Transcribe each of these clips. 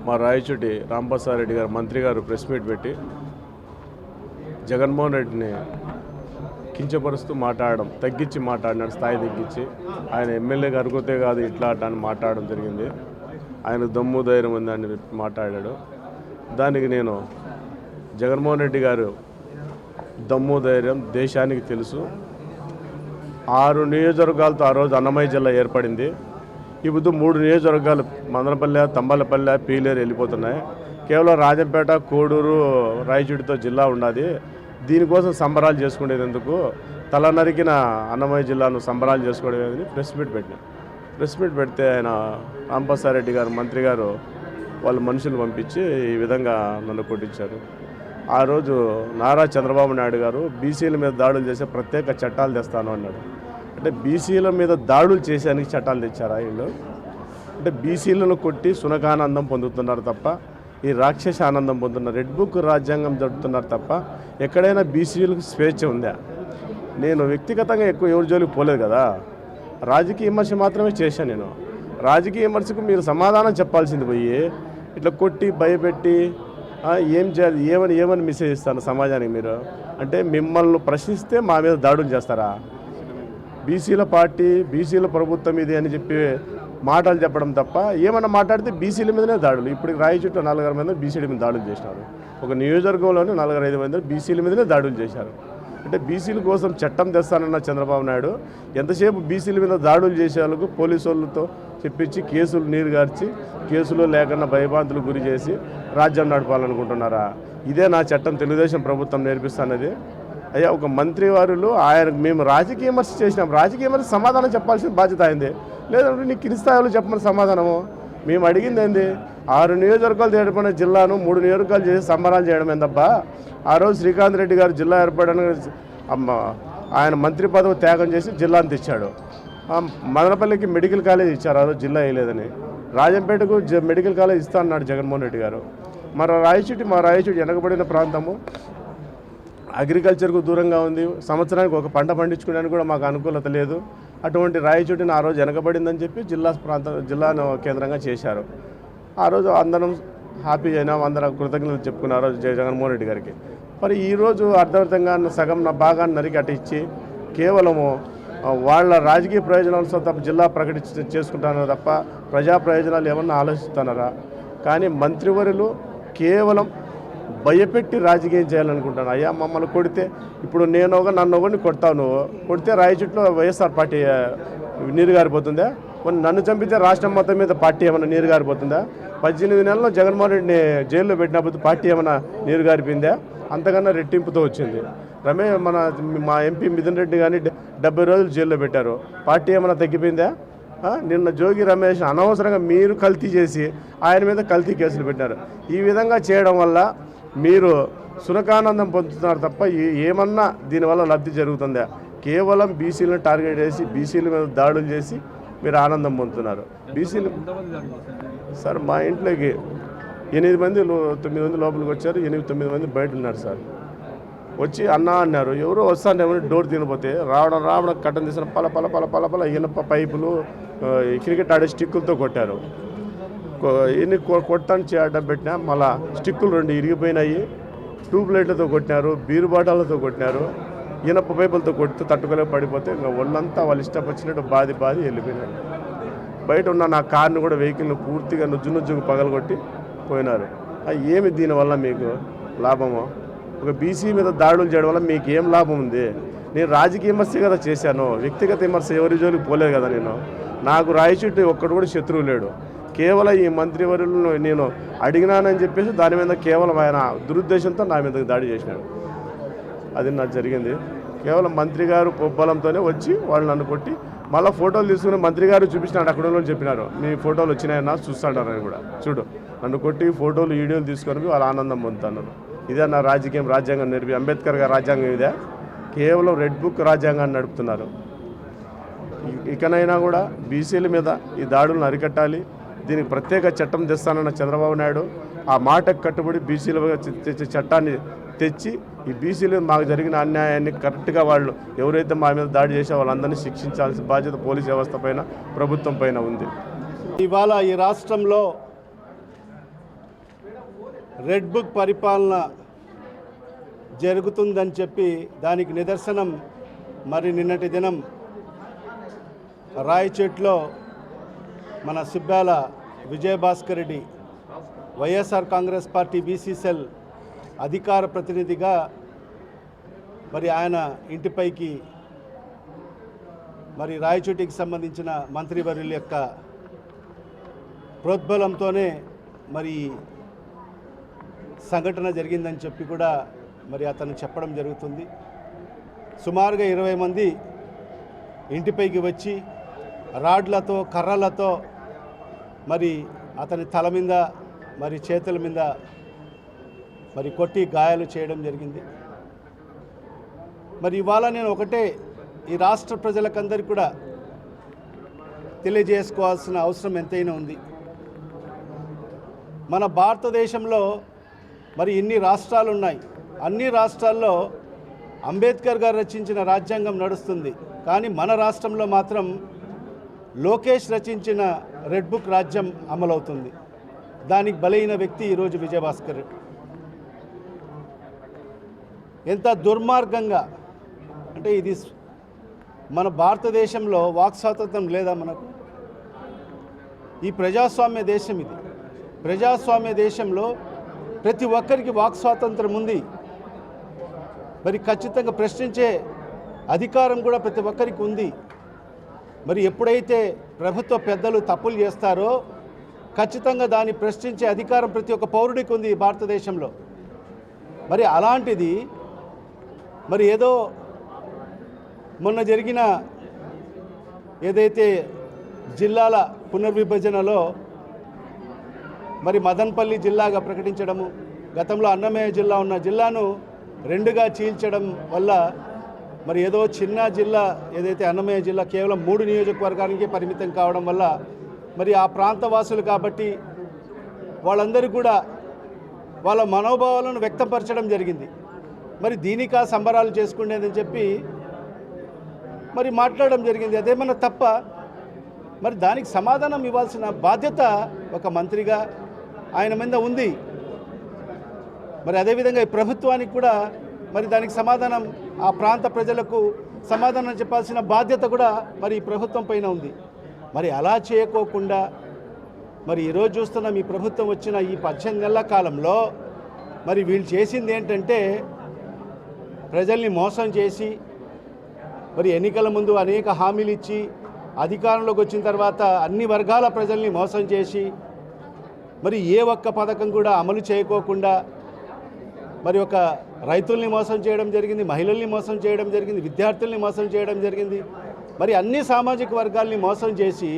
మా రాయచోటి రాంప్రసాద్ రెడ్డి గారు మంత్రి గారు ప్రెస్ మీట్ పెట్టి జగన్మోహన్ రెడ్డిని కించపరుస్తూ మాట్లాడడం, తగ్గించి మాట్లాడినాడు, స్థాయి తగ్గించి. ఆయన ఎమ్మెల్యే గారికొతే కాదు ఇట్లా అట్లా అని మాట్లాడడం జరిగింది. ఆయన దమ్ము ధైర్యం ఉందని మాట్లాడాడు. దానికి నేను జగన్మోహన్ రెడ్డి గారు దమ్ము ధైర్యం దేశానికి తెలుసు. 6 నియోజకవర్గాలతో ఆ రోజు అన్నమయ్య జిల్లా ఏర్పడింది. ఇప్పుడు 3 నియోజకవర్గాలు మదనపల్లె, తంబలపల్లె, పీలేరు వెళ్ళిపోతున్నాయి. కేవలం రాజంపేట, కోడూరు, రాయచోటితో జిల్లా ఉన్నది. దీనికోసం సంబరాలు చేసుకునేది ఎందుకు? తల నరికిన అన్నమయ్య జిల్లాను సంబరాలు చేసుకోవడం ప్రెస్ మీట్ పెట్టినా. ప్రెస్ మీట్ పెడితే ఆయన రాంప్రసాద్ రెడ్డి గారు మంత్రి గారు వాళ్ళ మనుషులు పంపించి ఈ విధంగా నన్ను కొట్టించారు. ఆ రోజు నారా చంద్రబాబు నాయుడు గారు బీసీల మీద దాడులు చేసే ప్రత్యేక చట్టాలు తెస్తాను అన్నాడు. అంటే బీసీల మీద దాడులు చేసేందుకు చట్టాలు తెచ్చారా వీళ్ళు? అంటే బీసీలను కొట్టి సునకానందం పొందుతున్నారు తప్ప, ఈ రాక్షస ఆనందం పొందుతున్నారు. రెడ్ బుక్ రాజ్యాంగం జరుపుతున్నారు తప్ప ఎక్కడైనా బీసీలకు స్వేచ్ఛ ఉందా? నేను వ్యక్తిగతంగా ఎక్కువ ఎవరి జోలికి పోలేదు కదా, రాజకీయ విమర్శ మాత్రమే చేశాను. నేను రాజకీయ విమర్శకు మీరు సమాధానం చెప్పాల్సింది పోయి ఇట్లా కొట్టి భయపెట్టి ఏం చేయాలి, ఏమని మెసేజ్ ఇస్తాను సమాజానికి మీరు? అంటే మిమ్మల్ని ప్రశ్నిస్తే మా మీద దాడులు చేస్తారా? బీసీల పార్టీ, బీసీల ప్రభుత్వం ఇది అని చెప్పి మాటలు చెప్పడం తప్ప ఏమన్నా మాట్లాడితే బీసీల మీదనే దాడులు. ఇప్పుడు రాయచోట్ల 4 మంది బీసీల మీద దాడులు చేసినారు. ఒక నియోజకవర్గంలోనే 4-5 మంది బీసీల మీదనే దాడులు చేశారు. అంటే బీసీల కోసం చట్టం తెస్తానన్న చంద్రబాబు నాయుడు ఎంతసేపు బీసీల మీద దాడులు చేసే వాళ్ళకు పోలీసు వాళ్ళతో చెప్పించి కేసులు నీరుగార్చి కేసులు లేకుండా భయభ్రాంతులు గురి చేసి రాజ్యం నడపాలనుకుంటున్నారా? ఇదే నా చట్టం తెలుగుదేశం ప్రభుత్వం నేర్పిస్తున్నది. అయ్యా, ఒక మంత్రి వారులు ఆయనకు మేము రాజకీయ విమర్శ చేసినాం, రాజకీయ విమర్శ సమాధానం చెప్పాల్సిన బాధ్యత అయింది. లేదంటే నీకు కింది స్థాయిలో చెప్పమని సమాధానము. మేము అడిగింది ఏంది? 6 నియోజకవర్గాలు ఏర్పడిన జిల్లాను 3 నియోజకవర్గాలు చేసి సంబరాలు చేయడం ఏందబ్బా? ఆ రోజు శ్రీకాంత్ రెడ్డి గారు జిల్లా ఏర్పడడానికి ఆయన మంత్రి పదవి త్యాగం చేసి జిల్లాను తెచ్చాడు. మదనపల్లికి మెడికల్ కాలేజ్ ఇచ్చారు, ఆ రోజు జిల్లా వేయలేదని. రాజంపేటకు మెడికల్ కాలేజ్ ఇస్తా అన్నాడు జగన్మోహన్ రెడ్డి గారు. మా రాయచోటి వెనకబడిన ప్రాంతము, అగ్రికల్చర్కు దూరంగా ఉంది. సంవత్సరానికి ఒక పంట పండించుకోవడానికి కూడా మాకు అనుకూలత లేదు. అటువంటి రాయచోటిని ఆ రోజు వెనకబడిందని చెప్పి జిల్లాను కేంద్రంగా చేశారు. ఆ రోజు అందరం హ్యాపీ అయినాం, అందరం కృతజ్ఞతలు చెప్పుకున్నారు ఆ రోజు జగన్మోహన్ రెడ్డి గారికి. మరి ఈరోజు అర్థవంతంగా సగం నా భాగాన్ని నరికి అటు ఇచ్చి కేవలము వాళ్ళ రాజకీయ ప్రయోజనాలతో తప్ప జిల్లా చేసుకుంటున్నారు తప్ప ప్రజా ప్రయోజనాలు ఏమన్నా ఆలోచిస్తున్నారా? కానీ మంత్రివర్యులు కేవలం భయపెట్టి రాజకీయం చేయాలనుకుంటాను. అయ్యా, మమ్మల్ని కొడితే ఇప్పుడు నన్ను ఒకరిని కొడతావు, నువ్వు కొడితే రాయచోట్లో వైఎస్ఆర్ పార్టీ నీరు గారిపోతుందా? నన్ను చంపితే రాష్ట్రం మొత్తం మీద పార్టీ ఏమైనా నీరు గారిపోతుందా? 18 నెలల్లో జగన్మోహన్ రెడ్డిని జైల్లో పెట్టినప్పుడు పార్టీ ఏమైనా నీరు గారిపోయిందా? అంతకన్నా రెట్టింపుతో వచ్చింది. మా ఎంపీ మిథున్ రెడ్డి కానీ 70 రోజులు జైల్లో పెట్టారు, పార్టీ ఏమైనా తగ్గిపోయిందా? నిన్న జోగి రమేష్ అనవసరంగా మీరు కల్తీ చేసి ఆయన మీద కల్తీ కేసులు పెట్టారు. ఈ విధంగా చేయడం వల్ల మీరు సునకానందం పొందుతున్నారు తప్ప ఏమన్నా దీనివల్ల లబ్ధి జరుగుతుందా? కేవలం బీసీలను టార్గెట్ చేసి బీసీల మీద దాడులు చేసి మీరు ఆనందం పొందుతున్నారు. బీసీలు సార్, మా ఇంట్లోకి 8 మంది 9 మంది లోపలికి వచ్చారు, 8-9 మంది బయట ఉన్నారు సార్. వచ్చి అన్నా అన్నారు, ఎవరో వస్తానేమని డోర్ తినపోతే రావడం కట్టం తీసిన పల ఇనప పైపులు, క్రికెట్ ఆడే స్టిక్కులతో కొట్టారు. ఎన్ని కొట్టని అడ్డం పెట్టినా మళ్ళా స్టిక్కులు 2 ఇరిగిపోయినాయి. ట్యూబ్ లైట్లతో కొట్టినారు, బీరు బాటలతో కొట్టినారు, ఇనప పైపులతో కొట్టి తట్టుకోలేక పడిపోతే ఇంకా ఒళ్ళంతా వాళ్ళు ఇష్టపచ్చినట్టు బాది వెళ్ళిపోయినారు. బయట ఉన్న నా కార్ని కూడా వెహికల్ని పూర్తిగా నుజ్జుకు పగలగొట్టి పోయినారు. ఏమి దీనివల్ల మీకు లాభము? ఒక బీసీ మీద దాడులు చేయడం వల్ల మీకు ఏం లాభం ఉంది? నేను రాజకీయ విమర్శ కదా చేశాను, వ్యక్తిగత విమర్శ ఎవరి జోలికి పోలేదు కదా. నాకు రాయచోటి ఒక్కడు కూడా శత్రువు లేడు. కేవలం ఈ మంత్రివర్యులను నేను అడిగినానని చెప్పేసి దాని మీద కేవలం ఆయన దురుద్దేశంతో నా మీద దాడి చేసినాడు. అది నాకు జరిగింది. కేవలం మంత్రి గారు పొబ్బలంతోనే వచ్చి వాళ్ళు నన్ను కొట్టి మళ్ళీ ఫోటోలు తీసుకుని మంత్రి గారు చూపించినాడు. అక్కడ చెప్పినారు, మీ ఫోటోలు వచ్చినాయన్నా చూస్తాడారని కూడా. చూడు, నన్ను కొట్టి ఫోటోలు వీడియోలు తీసుకొని వాళ్ళ ఆనందం పొందుతాను. ఇదే నా రాజ్యాంగం నేర్పి అంబేద్కర్ గారి రాజ్యాంగం ఇదే. కేవలం రెడ్ బుక్ రాజ్యాంగాన్ని నడుపుతున్నారు. ఇకనైనా కూడా బీసీల మీద ఈ దాడులను అరికట్టాలి. దీనికి ప్రత్యేక చట్టం తెస్తానన్న చంద్రబాబు నాయుడు ఆ మాటకు కట్టుబడి బీసీల చట్టాన్ని తెచ్చి ఈ బీసీలు మాకు జరిగిన అన్యాయాన్ని కరెక్ట్గా వాళ్ళు ఎవరైతే మా మీద దాడి చేసే వాళ్ళందరినీ శిక్షించాల్సిన బాధ్యత పోలీస్ వ్యవస్థ పైన, ప్రభుత్వం పైన ఉంది. ఇవాళ ఈ రాష్ట్రంలో రెడ్ బుక్ పరిపాలన జరుగుతుందని చెప్పి దానికి నిదర్శనం మరి నిన్నటి దినం రాయచోట్లో మన Sibbala Vijayabhaskar Reddy YSR Congress party BC cell అధికార ప్రతినిధిగా మరి ఆయన ఇంటిపైకి మరి రాయచోటికి సంబంధించిన మంత్రివర్యుల యొక్క ప్రోద్బలంతోనే మరి సంఘటన జరిగిందని చెప్పి కూడా మరి అతను చెప్పడం జరుగుతుంది. సుమారుగా 20 మంది ఇంటిపైకి వచ్చి రాడ్లతో కర్రలతో మరి అతని తల మీద మరి చేతుల మీద మరి కొట్టి గాయాలు చేయడం జరిగింది. మరి ఇవాళ నేను ఒకటే ఈ రాష్ట్ర ప్రజలకందరికీ కూడా తెలియజేసుకోవాల్సిన అవసరం ఎంతైనా ఉంది. మన భారతదేశంలో మరి ఇన్ని రాష్ట్రాలు ఉన్నాయి. అన్ని రాష్ట్రాల్లో అంబేద్కర్ గారు రచించిన రాజ్యాంగం నడుస్తుంది. కానీ మన రాష్ట్రంలో మాత్రం లోకేష్ రచించిన రెడ్ బుక్ రాజ్యం అమలవుతుంది. దానికి బలైన వ్యక్తి ఈరోజు విజయభాస్కర్ రెడ్డి. ఎంత దుర్మార్గంగా అంటే ఇది మన భారతదేశంలో వాక్ స్వాతంత్రం లేదా మనకు? ఈ ప్రజాస్వామ్య దేశం ఇది. ప్రజాస్వామ్య దేశంలో ప్రతి ఒక్కరికి వాక్ స్వాతంత్రం ఉంది. మరి ఖచ్చితంగా ప్రశ్నించే అధికారం కూడా ప్రతి ఒక్కరికి ఉంది. మరి ఎప్పుడైతే ప్రభుత్వ పెద్దలు తప్పులు చేస్తారో ఖచ్చితంగా దాన్ని ప్రశ్నించే అధికారం ప్రతి ఒక్క పౌరుడికి ఉంది ఈ భారతదేశంలో. మరి అలాంటిది మరి ఏదో మొన్న జరిగిన ఏదైతే జిల్లాల పునర్విభజనలో మరి మదనపల్లి జిల్లాగా ప్రకటించడము, గతంలో అన్నమయ్య జిల్లా ఉన్న జిల్లాను 2గా చీల్చడం వల్ల మరి ఏదో చిన్న జిల్లా ఏదైతే అన్నమయ్య జిల్లా కేవలం 3 నియోజకవర్గానికి పరిమితం కావడం వల్ల మరి ఆ ప్రాంతవాసులు కాబట్టి వాళ్ళందరూ కూడా వాళ్ళ మనోభావాలను వ్యక్తపరచడం జరిగింది. మరి దీనికా సంబరాలు చేసుకునేదని చెప్పి మరి మాట్లాడడం జరిగింది. అదేమన్నా తప్ప? మరి దానికి సమాధానం ఇవ్వాల్సిన బాధ్యత ఒక మంత్రిగా ఆయన మీద ఉంది. మరి అదేవిధంగా ఈ ప్రభుత్వానికి కూడా మరి దానికి సమాధానం, ఆ ప్రాంత ప్రజలకు సమాధానం చెప్పాల్సిన బాధ్యత కూడా మరి ఈ ప్రభుత్వం పైన ఉంది. మరి అలా చేయకోకుండా మరి ఈరోజు చూస్తున్న మీ ప్రభుత్వం వచ్చిన ఈ 18 నెలల కాలంలో మరి వీళ్ళు చేసింది ఏంటంటే ప్రజల్ని మోసం చేసి మరి ఎన్నికల ముందు అనేక హామీలు ఇచ్చి అధికారంలోకి వచ్చిన తర్వాత అన్ని వర్గాల ప్రజల్ని మోసం చేసి మరి ఏ ఒక్క పథకం కూడా అమలు చేయకోకుండా మరి ఒక రైతుల్ని మోసం చేయడం జరిగింది, మహిళల్ని మోసం చేయడం జరిగింది, విద్యార్థుల్ని మోసం చేయడం జరిగింది. మరి అన్ని సామాజిక వర్గాల్ని మోసం చేసి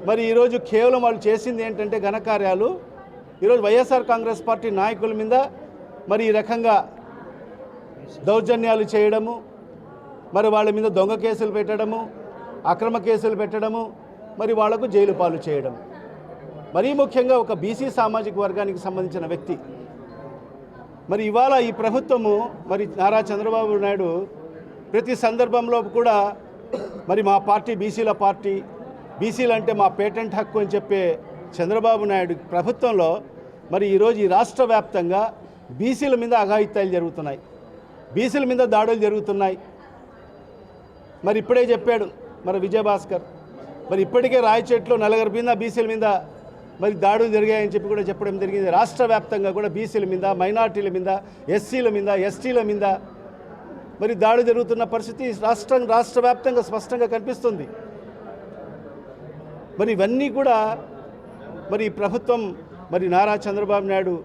మరి ఈరోజు కేవలం వాళ్ళు చేసింది ఏంటంటే ఘనకార్యాలు. ఈరోజు వైఎస్ఆర్ కాంగ్రెస్ పార్టీ నాయకుల మీద మరి ఈ రకంగా దౌర్జన్యాలు చేయడము, మరి వాళ్ళ మీద దొంగ కేసులు పెట్టడము, అక్రమ కేసులు పెట్టడము, మరి వాళ్లకు జైలు పాలు చేయడం. మరీ ముఖ్యంగా ఒక బీసీ సామాజిక వర్గానికి సంబంధించిన వ్యక్తి. మరి ఇవాళ ఈ ప్రభుత్వము మరి నారా చంద్రబాబు నాయుడు ప్రతి సందర్భంలో కూడా మరి మా పార్టీ బీసీల పార్టీ, బీసీలు అంటే మా పేటెంట్ హక్కు అని చెప్పే చంద్రబాబు నాయుడు ప్రభుత్వంలో మరి ఈరోజు ఈ రాష్ట్ర వ్యాప్తంగా బీసీల మీద అఘాయిత్యాలు జరుగుతున్నాయి, బీసీల మీద దాడులు జరుగుతున్నాయి. మరి ఇప్పుడే చెప్పాడు మరి విజయభాస్కర్, మరి ఇప్పటికే రాయచోట్లో 4 మీద బీసీల మీద మరి దాడులు జరిగాయని చెప్పి కూడా చెప్పడం జరిగింది. రాష్ట్ర వ్యాప్తంగా కూడా బీసీల మీద, మైనార్టీల మీద, ఎస్సీల మీద, ఎస్టీల మీద మరి దాడి జరుగుతున్న పరిస్థితి రాష్ట్ర వ్యాప్తంగా స్పష్టంగా కనిపిస్తుంది. మరి ఇవన్నీ కూడా మరి ప్రభుత్వం మరి నారా చంద్రబాబు నాయుడు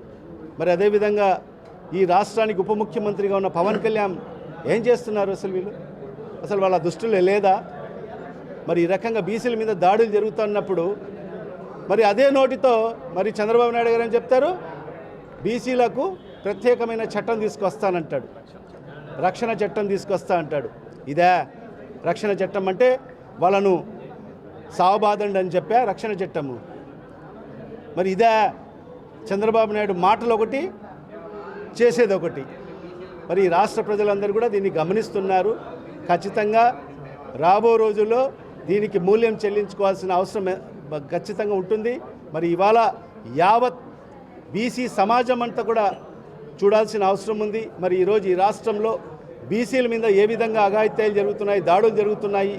మరి అదేవిధంగా ఈ రాష్ట్రానికి ఉప ముఖ్యమంత్రిగా ఉన్న పవన్ కళ్యాణ్ ఏం చేస్తున్నారు? అసలు వీళ్ళు అసలు వాళ్ళ దృష్టిలో లేదా? మరి ఈ రకంగా బీసీల మీద దాడులు జరుగుతున్నప్పుడు మరి అదే నోటితో మరి చంద్రబాబు నాయుడు గారు ఏం చెప్తారు? బీసీలకు ప్రత్యేకమైన చట్టం తీసుకొస్తానంటాడు, రక్షణ చట్టం తీసుకొస్తా అంటాడు. ఇదే రక్షణ చట్టం అంటే? వాళ్ళను సావబాదండి అని చెప్పా రక్షణ చట్టము. మరి ఇదే చంద్రబాబు నాయుడు మాటలు ఒకటి, చేసేది ఒకటి. మరి ఈ రాష్ట్ర ప్రజలందరూ కూడా దీన్ని గమనిస్తున్నారు. ఖచ్చితంగా రాబో రోజుల్లో దీనికి మూల్యం చెల్లించుకోవాల్సిన అవసరం ఖచ్చితంగా ఉంటుంది. మరి ఇవాళ యావత్ బీసీ సమాజం అంతా కూడా చూడాల్సిన అవసరం ఉంది. మరి ఈరోజు ఈ రాష్ట్రంలో బీసీల మీద ఏ విధంగా అఘాయిత్యాలు జరుగుతున్నాయి, దాడులు జరుగుతున్నాయి,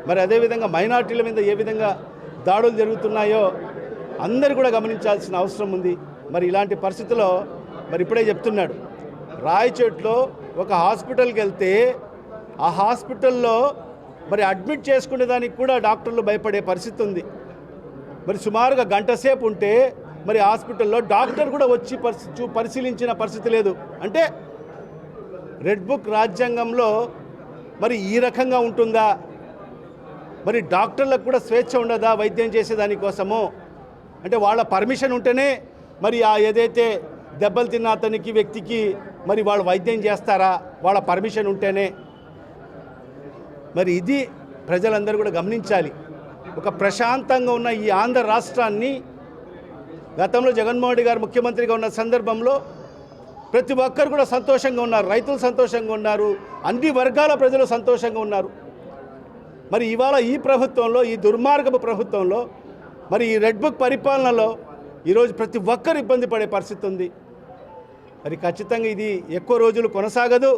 మరి అదేవిధంగా మైనార్టీల మీద ఏ విధంగా దాడులు జరుగుతున్నాయో అందరూ కూడా గమనించాల్సిన అవసరం ఉంది. మరి ఇలాంటి పరిస్థితుల్లో మరి ఇప్పుడే చెప్తున్నాడు, రాయచోట్లో ఒక హాస్పిటల్కి వెళ్తే ఆ హాస్పిటల్లో మరి అడ్మిట్ చేసుకునే దానికి కూడా డాక్టర్లు భయపడే పరిస్థితి ఉంది. మరి సుమారుగా గంట సేపు ఉంటే మరి హాస్పిటల్లో డాక్టర్ కూడా వచ్చి పరిశీలించిన పరిస్థితి లేదు. అంటే రెడ్ బుక్ రాజ్యాంగంలో మరి ఈ రకంగా ఉంటుందా? మరి డాక్టర్లకు కూడా స్వేచ్ఛ ఉండదా వైద్యం చేసేదానికోసము? అంటే వాళ్ళ పర్మిషన్ ఉంటేనే మరి ఆ ఏదైతే దెబ్బలు తిన్న అతనికి వ్యక్తికి మరి వాళ్ళు వైద్యం చేస్తారా? వాళ్ళ పర్మిషన్ ఉంటేనే. మరి ఇది ప్రజలందరూ కూడా గమనించాలి. ఒక ప్రశాంతంగా ఉన్న ఈ ఆంధ్ర రాష్ట్రాన్ని గతంలో జగన్మోహన్ రెడ్డి గారు ముఖ్యమంత్రిగా ఉన్న సందర్భంలో ప్రతి ఒక్కరు కూడా సంతోషంగా ఉన్నారు. రైతులు సంతోషంగా ఉన్నారు, అన్ని వర్గాల ప్రజలు సంతోషంగా ఉన్నారు. మరి ఇవాళ ఈ ప్రభుత్వంలో, ఈ దుర్మార్గపు ప్రభుత్వంలో, మరి ఈ రెడ్ బుక్ పరిపాలనలో ఈరోజు ప్రతి ఒక్కరు ఇబ్బంది పడే పరిస్థితి ఉంది. మరి ఖచ్చితంగా ఇది ఎక్కువ రోజులు కొనసాగదు.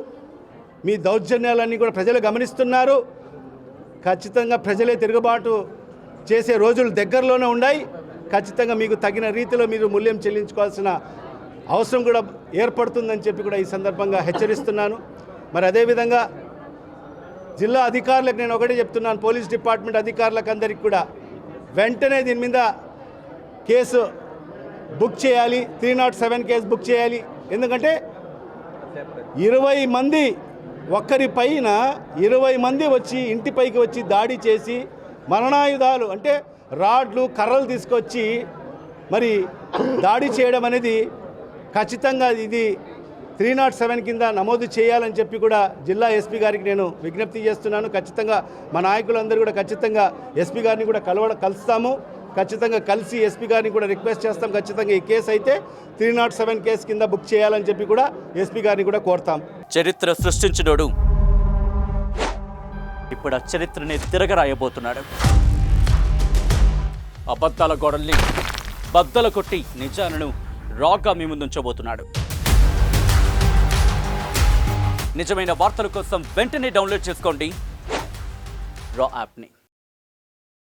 మీ దౌర్జన్యాలన్నీ కూడా ప్రజలు గమనిస్తున్నారు. ఖచ్చితంగా ప్రజలే తిరుగుబాటు చేసే రోజులు దగ్గరలోనే ఉన్నాయి. ఖచ్చితంగా మీకు తగిన రీతిలో మీరు మూల్యం చెల్లించుకోవాల్సిన అవసరం కూడా ఏర్పడుతుందని చెప్పి కూడా ఈ సందర్భంగా హెచ్చరిస్తున్నాను. మరి అదేవిధంగా జిల్లా అధికారులకు నేను ఒకటే చెప్తున్నాను, పోలీస్ డిపార్ట్మెంట్ అధికారులకు అందరికీ కూడా వెంటనే దీని మీద కేసు బుక్ చేయాలి, 307 కేసు బుక్ చేయాలి. ఎందుకంటే 20 మంది ఒక్కరి పైన 20 మంది వచ్చి ఇంటిపైకి వచ్చి దాడి చేసి మరణాయుధాలు అంటే రాడ్లు కర్రలు తీసుకొచ్చి మరి దాడి చేయడం అనేది ఖచ్చితంగా ఇది 307 కింద నమోదు చేయాలని చెప్పి కూడా జిల్లా ఎస్పీ గారికి నేను విజ్ఞప్తి చేస్తున్నాను. ఖచ్చితంగా మా నాయకులందరూ కూడా ఖచ్చితంగా ఎస్పీ గారిని కూడా కలుస్తాము. ఖచ్చితంగా కలిసి ఎస్పీ గారిని కూడా రిక్వెస్ట్ చేస్తాం. ఖచ్చితంగా ఈ కేసు అయితే 307 కేసు కింద బుక్ చేయాలని చెప్పి కూడా ఎస్పీ గారిని కూడా కోరుతాం. చరిత్ర సృష్టించినోడు ఇప్పుడు ఆ చరిత్రని తిరగరాయబోతున్నాడు. అబద్ధాల గోడల్ని బద్దలు కొట్టి నిజాలను రాగా మీ ముందుంచబోతున్నాడు. నిజమైన వార్తల కోసం వెంటనే డౌన్లోడ్ చేసుకోండి రా యాప్ని.